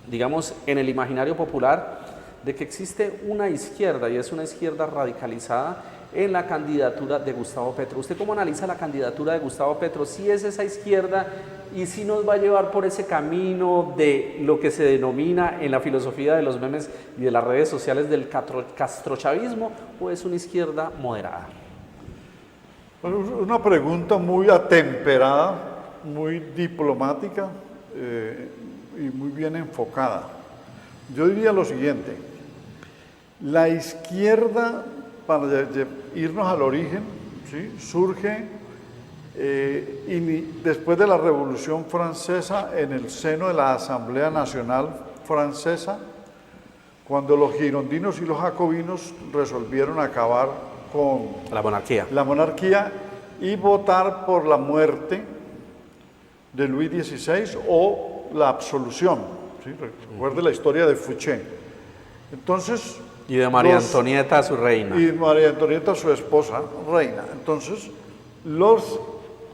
digamos, en el imaginario popular, de que existe una izquierda, y es una izquierda radicalizada, en la candidatura de Gustavo Petro. ¿Usted cómo analiza la candidatura de Gustavo Petro? ¿Si es esa izquierda y si nos va a llevar por ese camino de lo que se denomina en la filosofía de los memes y de las redes sociales del castrochavismo, o es una izquierda moderada? Bueno, una pregunta muy atemperada, muy diplomática y muy bien enfocada. Yo diría lo siguiente: la izquierda, para irnos al origen, ¿sí?, surge después de la Revolución Francesa en el seno de la Asamblea Nacional Francesa, cuando los girondinos y los jacobinos resolvieron acabar con la monarquía y votar por la muerte de Luis XVI o la absolución. ¿Sí? Recuerde la historia de Fouché. Entonces, y de María Antonieta, su reina. Y María Antonieta, su esposa, reina. Entonces, los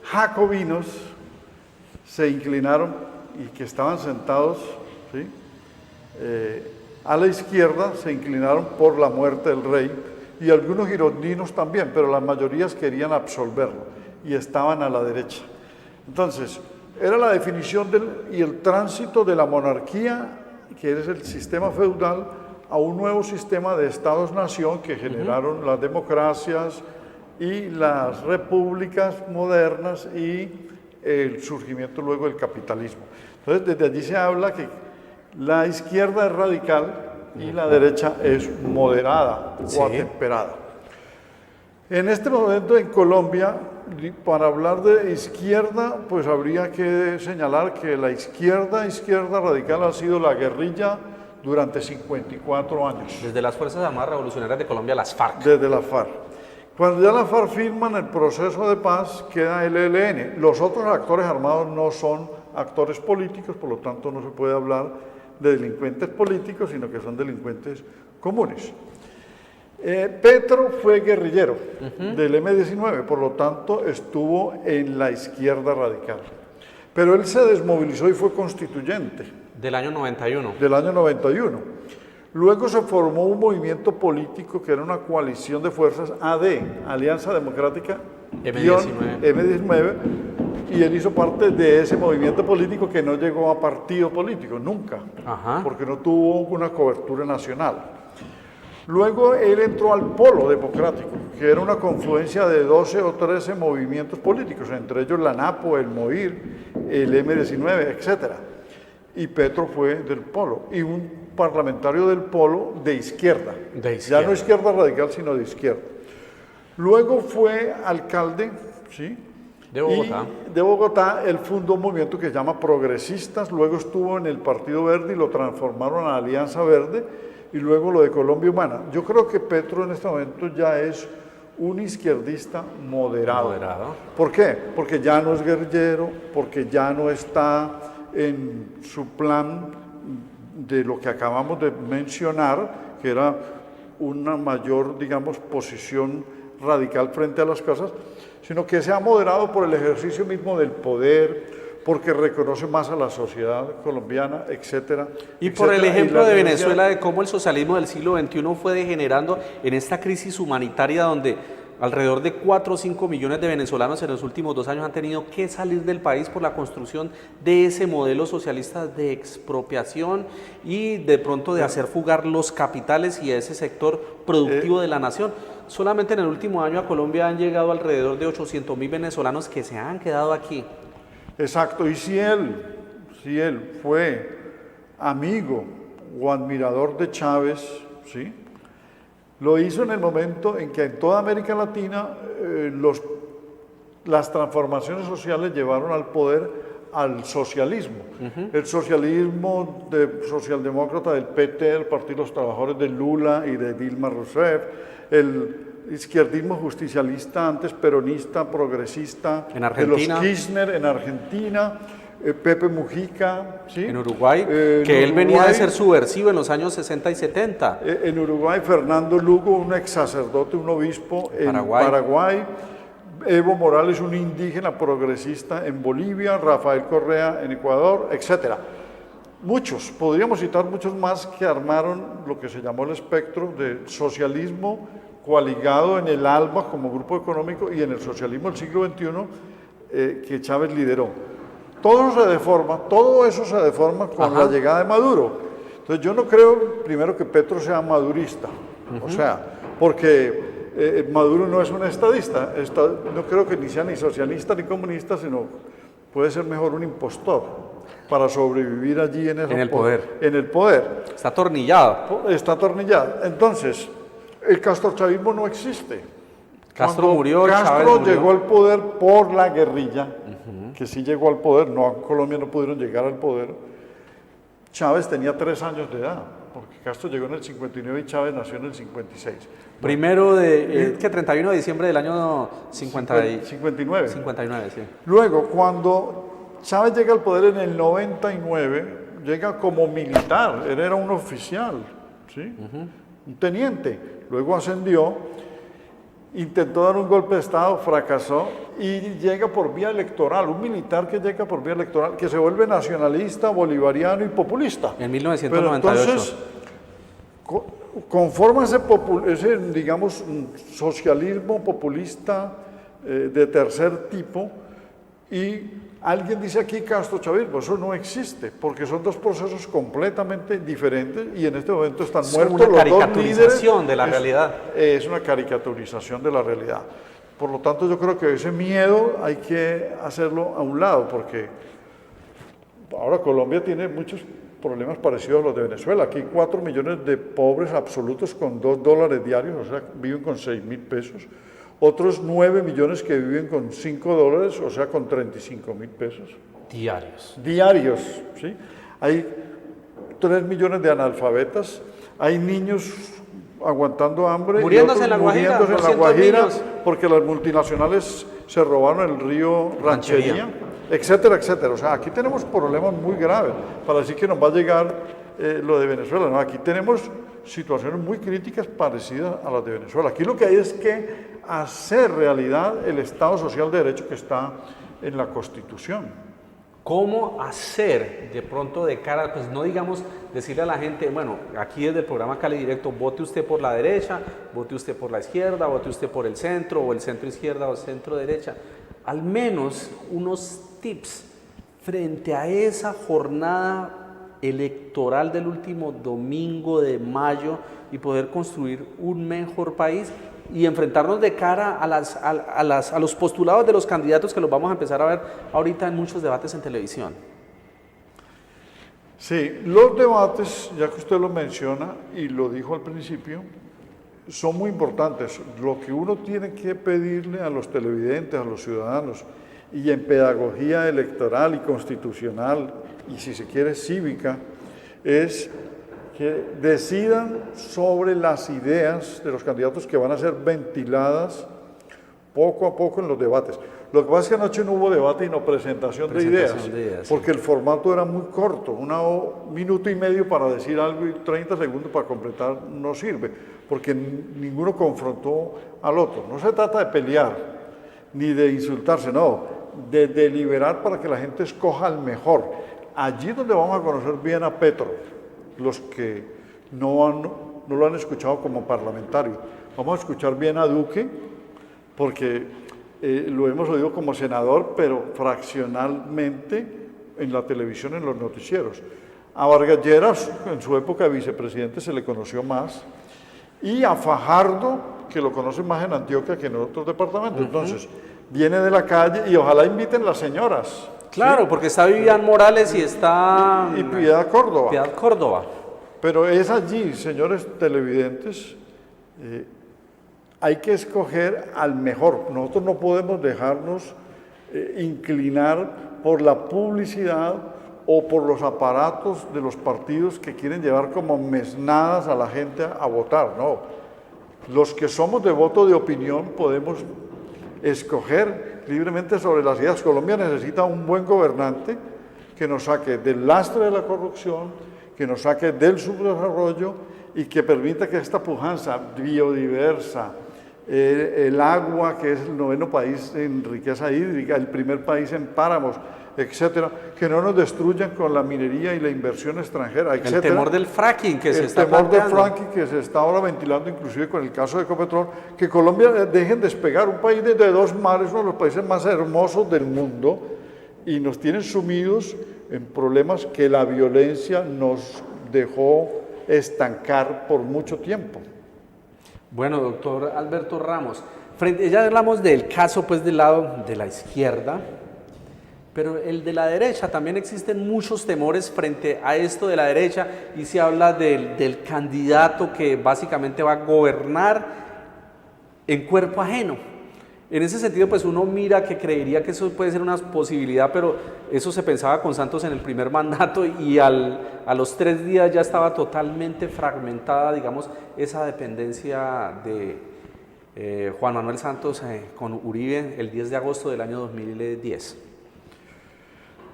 jacobinos se inclinaron y que estaban sentados, ¿sí?, a la izquierda, se inclinaron por la muerte del rey, y algunos girondinos también, pero las mayorías querían absolverlo y estaban a la derecha. Entonces, era la definición y el tránsito de la monarquía, que es el sistema feudal, a un nuevo sistema de estados-nación que generaron las democracias y las repúblicas modernas y el surgimiento luego del capitalismo. Entonces, desde allí se habla que la izquierda es radical y la derecha es moderada o atemperada. En este momento en Colombia, para hablar de izquierda, pues habría que señalar que la izquierda radical ha sido la guerrilla durante 54 años. Desde las Fuerzas Armadas Revolucionarias de Colombia, las FARC. Desde las FARC. Cuando ya las FARC firman el proceso de paz, queda el ELN. Los otros actores armados no son actores políticos, por lo tanto no se puede hablar de delincuentes políticos, sino que son delincuentes comunes. Petro fue guerrillero del M-19, por lo tanto estuvo en la izquierda radical. Pero él se desmovilizó y fue constituyente. Del año 91. Del año 91. Luego se formó un movimiento político que era una coalición de fuerzas AD, Alianza Democrática M-19, y él hizo parte de ese movimiento político que no llegó a partido político, nunca, porque no tuvo una cobertura nacional. Luego él entró al Polo Democrático, que era una confluencia de 12 o 13 movimientos políticos, entre ellos la NAPO, el MOIR, el M-19, etc. Y Petro fue del Polo, y un parlamentario del Polo de izquierda. Ya no izquierda radical, sino de izquierda. Luego fue alcalde, ¿sí?, de Bogotá. Y de Bogotá. Él fundó un movimiento que se llama Progresistas, luego estuvo en el Partido Verde y lo transformaron a Alianza Verde, y luego lo de Colombia Humana. Yo creo que Petro en este momento ya es un izquierdista moderado. ¿Por qué? Porque ya no es guerrillero, porque ya no está en su plan de lo que acabamos de mencionar, que era una mayor, digamos, posición radical frente a las cosas, sino que se ha moderado por el ejercicio mismo del poder, porque reconoce más a la sociedad colombiana, etcétera. Y por el ejemplo de Venezuela, de cómo el socialismo del siglo XXI fue degenerando en esta crisis humanitaria donde alrededor de 4 o 5 millones de venezolanos en los últimos 2 años han tenido que salir del país por la construcción de ese modelo socialista de expropiación y de pronto de hacer fugar los capitales y ese sector productivo de la nación. Solamente en el último año a Colombia han llegado alrededor de 800.000 venezolanos que se han quedado aquí. Exacto, y si él fue amigo o admirador de Chávez, ¿sí?, lo hizo en el momento en que en toda América Latina las transformaciones sociales llevaron al poder al socialismo. El socialismo socialdemócrata del PT, del Partido de los Trabajadores de Lula y de Dilma Rousseff, el izquierdismo justicialista, antes peronista, progresista, en Argentina, de los Kirchner en Argentina, Pepe Mujica, ¿sí?, en Uruguay, que él venía de ser subversivo en los años 60 y 70. En Uruguay, Fernando Lugo, un ex sacerdote, un obispo en Paraguay. Evo Morales, un indígena progresista en Bolivia, Rafael Correa en Ecuador, etc. Muchos, podríamos citar muchos más que armaron lo que se llamó el espectro de socialismo coaligado en el ALBA como grupo económico y en el socialismo del siglo XXI que Chávez lideró. Todo eso se deforma con la llegada de Maduro. Entonces yo no creo, primero, que Petro sea madurista, o sea, porque Maduro no es un estadista, no creo que ni sea ni socialista ni comunista, sino puede ser mejor un impostor para sobrevivir allí en el poder. Está atornillado. Está atornillado. Entonces, el castrochavismo no existe. Castro murió, Castro llegó al poder por la guerrilla, que sí llegó al poder, no, en Colombia no pudieron llegar al poder. Chávez tenía 3 años de edad, porque Castro llegó en el 59 y Chávez nació en el 56. Primero de, 31 de diciembre del año 59. 59, sí. Luego, cuando Chávez llega al poder en el 99, llega como militar, él era un oficial, ¿sí?, un teniente, luego ascendió, intentó dar un golpe de Estado, fracasó y llega por vía electoral, un militar que llega por vía electoral, que se vuelve nacionalista, bolivariano y populista. En 1998. Pero entonces, conforma ese, digamos, socialismo populista de tercer tipo y Alguien dice aquí castrochavismo, eso no existe, porque son dos procesos completamente diferentes y en este momento están muertos los dos líderes. Es una caricaturización de la realidad. Es una caricaturización de la realidad. Por lo tanto, yo creo que ese miedo hay que hacerlo a un lado, porque ahora Colombia tiene muchos problemas parecidos a los de Venezuela. Aquí hay 4 millones de pobres absolutos con $2 diarios, o sea, viven con 6.000 pesos. Otros 9 millones que viven con $5, o sea, con 35.000 pesos. Diarios. Diarios, ¿sí? Hay 3 millones de analfabetas, hay niños aguantando hambre muriéndose y en la Guajira, muriéndose en la Guajira porque las multinacionales se robaron el río Ranchería, etcétera, etcétera. O sea, aquí tenemos problemas muy graves para decir que nos va a llegar lo de Venezuela. No, aquí tenemos situaciones muy críticas parecidas a las de Venezuela. Aquí lo que hay es que hacer realidad el Estado Social de Derecho que está en la Constitución. ¿Cómo hacer de pronto de cara, pues no digamos decirle a la gente, bueno, aquí desde el programa Cali Directo, vote usted por la derecha, vote usted por la izquierda, vote usted por el centro, o el centro izquierda o el centro derecha? Al menos unos tips frente a esa jornada electoral del último domingo de mayo y poder construir un mejor país y enfrentarnos de cara a los postulados de los candidatos que los vamos a empezar a ver ahorita en muchos debates en televisión. Sí, los debates, ya que usted lo menciona y lo dijo al principio, son muy importantes. Lo que uno tiene que pedirle a los televidentes, a los ciudadanos, y en pedagogía electoral y constitucional, y si se quiere cívica, es que decidan sobre las ideas de los candidatos que van a ser ventiladas poco a poco en los debates. Lo que pasa es que anoche no hubo debate y no presentación de ideas, porque el formato era muy corto, 1 minuto y medio para decir algo y 30 segundos para completar no sirve, porque ninguno confrontó al otro. No se trata de pelear, ni de insultarse, no, de deliberar para que la gente escoja al mejor. Allí es donde vamos a conocer bien a Petro, los que no lo han escuchado como parlamentario. Vamos a escuchar bien a Duque, porque lo hemos oído como senador, pero fraccionalmente en la televisión, en los noticieros. A Vargas Lleras, en su época de vicepresidente, se le conoció más, y a Fajardo, que lo conocen más en Antioquia que en otros departamentos. Entonces, viene de la calle y ojalá inviten las señoras. Claro, ¿sí? Porque está Vivian Morales y está... Y Piedad Córdoba. Piedad Córdoba. Pero es allí, señores televidentes, hay que escoger al mejor. Nosotros no podemos dejarnos inclinar por la publicidad o por los aparatos de los partidos que quieren llevar como mesnadas a la gente a votar. No, los que somos de voto de opinión podemos escoger libremente sobre las ideas. Colombia necesita un buen gobernante que nos saque del lastre de la corrupción, que nos saque del subdesarrollo y que permita que esta pujanza biodiversa, el agua, que es el 9º país en riqueza hídrica, el primer país en páramos, etcétera, que no nos destruyan con la minería y la inversión extranjera, etcétera. El temor del fracking que se está El temor del planteando. fracking que se está ahora ventilando, inclusive con el caso de Ecopetrol, que Colombia dejen despegar, un país de 2 mares, uno de los países más hermosos del mundo, y nos tienen sumidos en problemas que la violencia nos dejó estancar por mucho tiempo. Bueno, doctor Alberto Ramos, ya hablamos del caso pues del lado de la izquierda, pero el de la derecha también existen muchos temores frente a esto de la derecha y se habla del candidato que básicamente va a gobernar en cuerpo ajeno. En ese sentido, pues uno mira que creería que eso puede ser una posibilidad, pero eso se pensaba con Santos en el primer mandato y a los 3 días ya estaba totalmente fragmentada, digamos, esa dependencia de Juan Manuel Santos con Uribe el 10 de agosto del año 2010.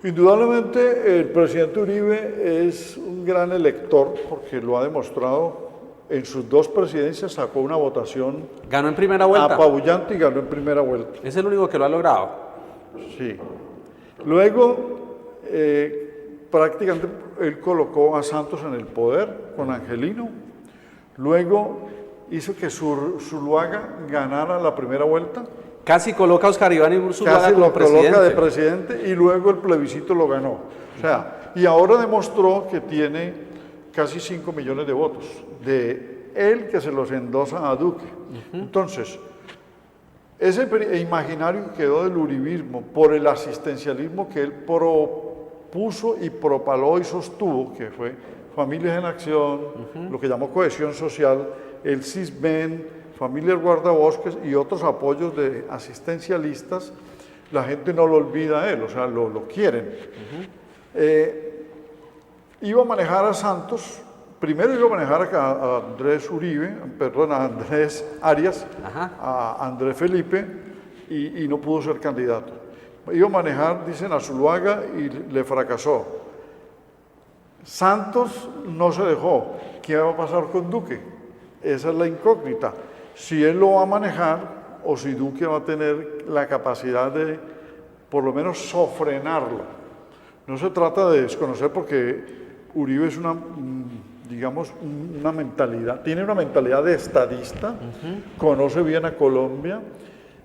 Indudablemente el presidente Uribe es un gran elector porque lo ha demostrado. En sus 2 presidencias sacó una votación. Ganó en primera vuelta. Apabullante y ganó en primera vuelta. Es el único que lo ha logrado. Sí. Luego, prácticamente él colocó a Santos en el poder con Angelino. Luego hizo que Zuluaga ganara la primera vuelta Casi coloca a Oscar Iván Zuluaga casi como lo presidente. coloca de presidente y luego el plebiscito lo ganó. O sea, y ahora demostró que tiene casi 5 millones de votos, de él que se los endosa a Duque. Entonces, ese imaginario que quedó del uribismo por el asistencialismo que él propuso y propaló y sostuvo, que fue Familias en Acción, lo que llamó cohesión social, el CISBEN, Familias Guardabosques y otros apoyos de asistencialistas, la gente no lo olvida a él, o sea, lo quieren. Iba a manejar a Santos, primero iba a manejar a Andrés Uribe, perdón, a Andrés Arias, a Andrés Felipe, y no pudo ser candidato. Iba a manejar, dicen, a Zuluaga y le fracasó. Santos no se dejó. ¿Qué va a pasar con Duque? Esa es la incógnita. Si él lo va a manejar o si Duque va a tener la capacidad de, por lo menos, sofrenarlo. No se trata de desconocer porque Uribe es digamos, una mentalidad, tiene una mentalidad de estadista, conoce bien a Colombia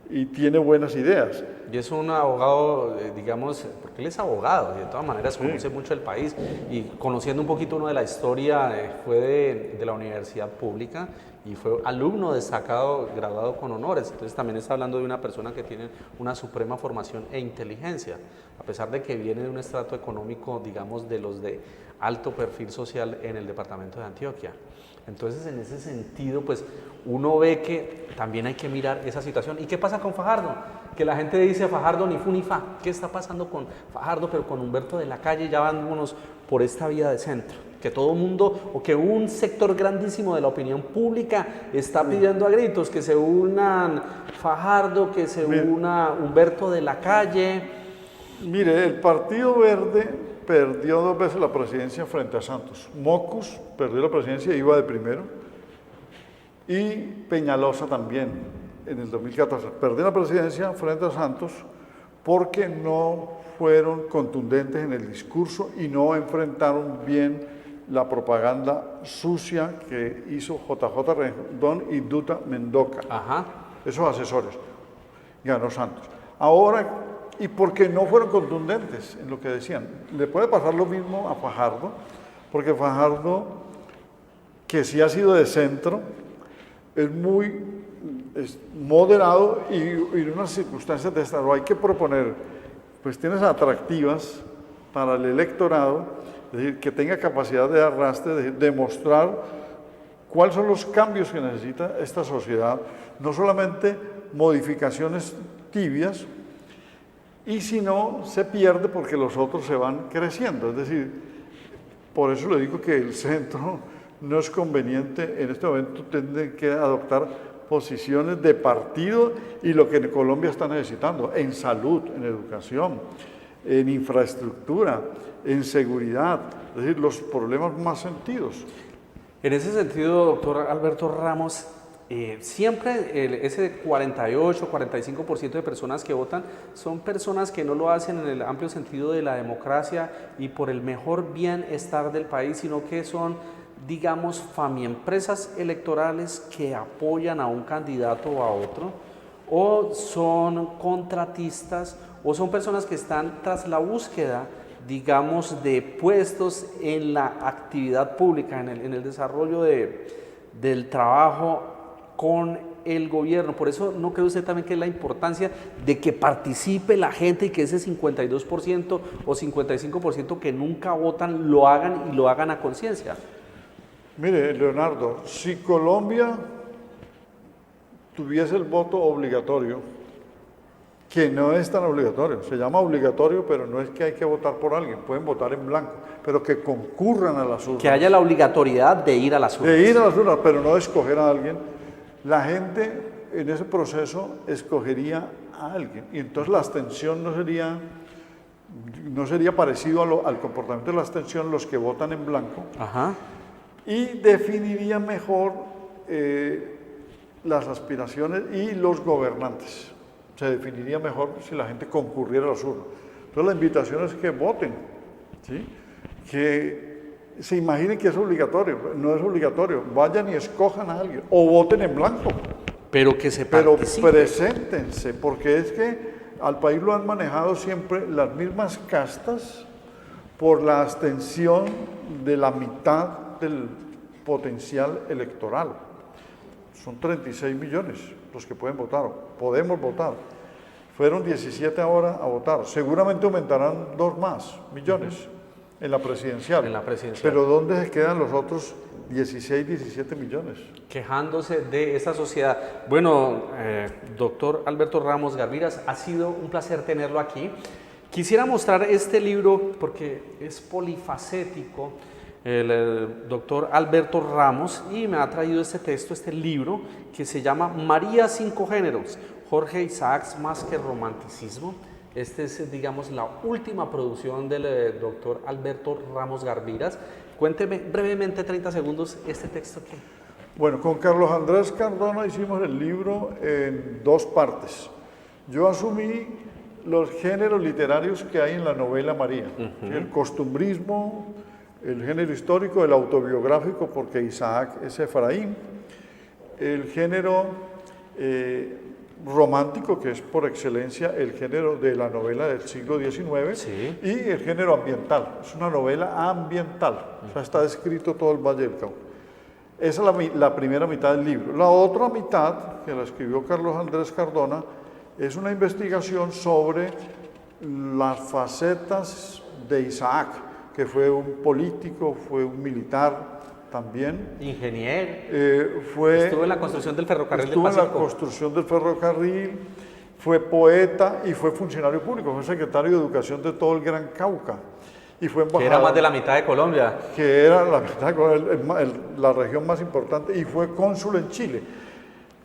y tiene buenas ideas. Y es un abogado, digamos, porque él es abogado y de todas maneras conoce mucho el país y conociendo un poquito uno de la historia, fue de la universidad pública y fue alumno destacado, graduado con honores. Entonces también está hablando de una persona que tiene una suprema formación e inteligencia, a pesar de que viene de un estrato económico, digamos, de los de alto perfil social en el departamento de Antioquia. Entonces, en ese sentido, pues uno ve que también hay que mirar esa situación. ¿Y qué pasa con Fajardo? Que la gente dice Fajardo ni fu ni fa. ¿Qué está pasando con Fajardo, pero con Humberto de la Calle? Ya van unos por esta vía de centro. Que todo el mundo, o que un sector grandísimo de la opinión pública está pidiendo a gritos que se unan Fajardo, que se una Humberto de la Calle. Mire, el Partido Verde perdió 2 veces la presidencia frente a Santos. Mocus perdió la presidencia y iba de primero. Y Peñalosa también, en el 2014. Perdió la presidencia frente a Santos porque no fueron contundentes en el discurso y no enfrentaron bien la propaganda sucia que hizo JJ Rendón y Duta Mendoca. Esos asesores. Ganó Santos. Ahora, y porque no fueron contundentes en lo que decían. Le puede pasar lo mismo a Fajardo, porque Fajardo, que sí ha sido de centro, es muy moderado y en unas circunstancias de estas hay que proponer cuestiones atractivas para el electorado, es decir, que tenga capacidad de arrastre, de demostrar cuáles son los cambios que necesita esta sociedad, no solamente modificaciones tibias, y si no, se pierde porque los otros se van creciendo. Es decir, por eso le digo que el centro no es conveniente, en este momento tiene que adoptar posiciones de partido y lo que en Colombia está necesitando, en salud, en educación, en infraestructura, en seguridad, es decir, los problemas más sentidos. En ese sentido, doctor Alberto Ramos, siempre ese 48, 45% de personas que votan son personas que no lo hacen en el amplio sentido de la democracia y por el mejor bienestar del país, sino que son, digamos, famiempresas electorales que apoyan a un candidato o a otro, o son contratistas, o son personas que están tras la búsqueda, digamos, de puestos en la actividad pública, en el desarrollo del trabajo con el gobierno. Por eso no cree usted también que es la importancia de que participe la gente y que ese 52% o 55% que nunca votan lo hagan y lo hagan a conciencia. Mire, Leonardo, si Colombia tuviese el voto obligatorio, que no es tan obligatorio, se llama obligatorio, pero no es que hay que votar por alguien, pueden votar en blanco, pero que concurran a las urnas. Que haya la obligatoriedad de ir a las urnas. De ir a las urnas, pero no de escoger a alguien. La gente en ese proceso escogería a alguien y entonces la abstención no sería parecido al comportamiento de la abstención los que votan en blanco. Y definiría mejor las aspiraciones y los gobernantes. Se definiría mejor si la gente concurriera a las urnas. Entonces la invitación es que voten, ¿sí? Que se imaginen que es obligatorio, no es obligatorio, vayan y escojan a alguien o voten en blanco. pero que se Pero participe. preséntense, porque es que al país lo han manejado siempre las mismas castas por la abstención de la mitad del potencial electoral. Son 36 millones los que pueden votar, podemos votar. Fueron 17 ahora a votar. Seguramente aumentarán 2 más millones en la presidencial. En la presidencial. Pero ¿dónde se quedan los otros 16, 17 millones? Quejándose de esta sociedad. Bueno, doctor Alberto Ramos Garviras, ha sido un placer tenerlo aquí. Quisiera mostrar este libro porque es polifacético, el doctor Alberto Ramos, y me ha traído este texto, este libro, que se llama María Cinco Géneros, Jorge Isaacs más que romanticismo. Este es, digamos, la última producción del doctor Alberto Ramos Garviras. Cuénteme brevemente, 30 segundos, este texto que... Bueno, con Carlos Andrés Cardona hicimos el libro en 2 partes. Yo asumí los géneros literarios que hay en la novela María, el costumbrismo, el género histórico, el autobiográfico, porque Isaac es Efraín, el género romántico, que es por excelencia el género de la novela del siglo XIX, Sí. y el género ambiental. Es una novela ambiental, o sea, está descrito todo el Valle del Cauca. Esa es la primera mitad del libro. La otra mitad, que la escribió Carlos Andrés Cardona, es una investigación sobre las facetas de Isaac, que fue un político, fue un militar también. Ingeniero. Estuvo en la construcción del ferrocarril del Estuvo en la Pacífico. construcción del ferrocarril, fue poeta y fue funcionario público, fue secretario de Educación de todo el Gran Cauca. Y fue embajador, Que era más de la mitad de Colombia. que era la, mitad de la región más importante, y fue cónsul en Chile.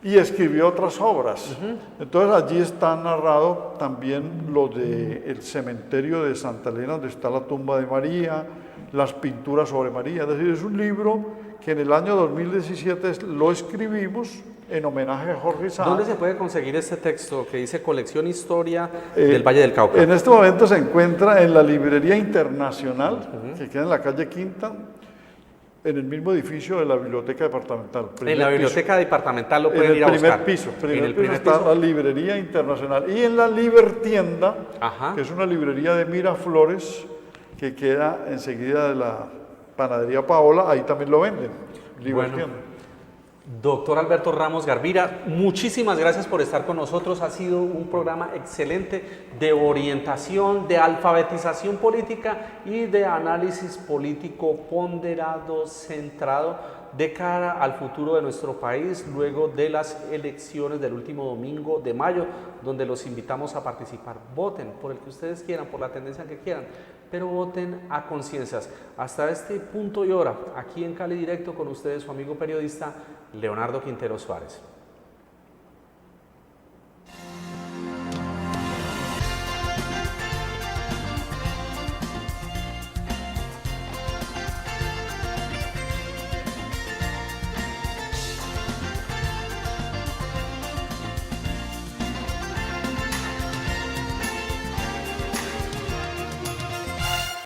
Y escribió otras obras. Entonces allí está narrado también lo del cementerio de Santa Elena, donde está la tumba de María, las pinturas sobre María. Es decir, es un libro que en el año 2017 lo escribimos en homenaje a Jorge Isaac. ¿Dónde se puede conseguir este texto que dice Colección Historia del Valle del Cauca? En este momento se encuentra en la Librería Internacional, que queda en la calle Quinta, en el mismo edificio de la Biblioteca Departamental. En la Biblioteca Departamental lo pueden ir a buscar. En el primer piso está la Librería Internacional. Y en la Libertienda, que es una librería de Miraflores, que queda enseguida de la Panadería Paola, ahí también lo venden. Libertienda. Doctor Alberto Ramos Garvira, muchísimas gracias por estar con nosotros. Ha sido un programa excelente de orientación, de alfabetización política y de análisis político ponderado, centrado de cara al futuro de nuestro país luego de las elecciones del último domingo de mayo, donde los invitamos a participar. Voten por el que ustedes quieran, por la tendencia que quieran, pero voten a conciencias. Hasta este punto y hora, aquí en Cali Directo, con ustedes su amigo periodista Leonardo Quintero Suárez.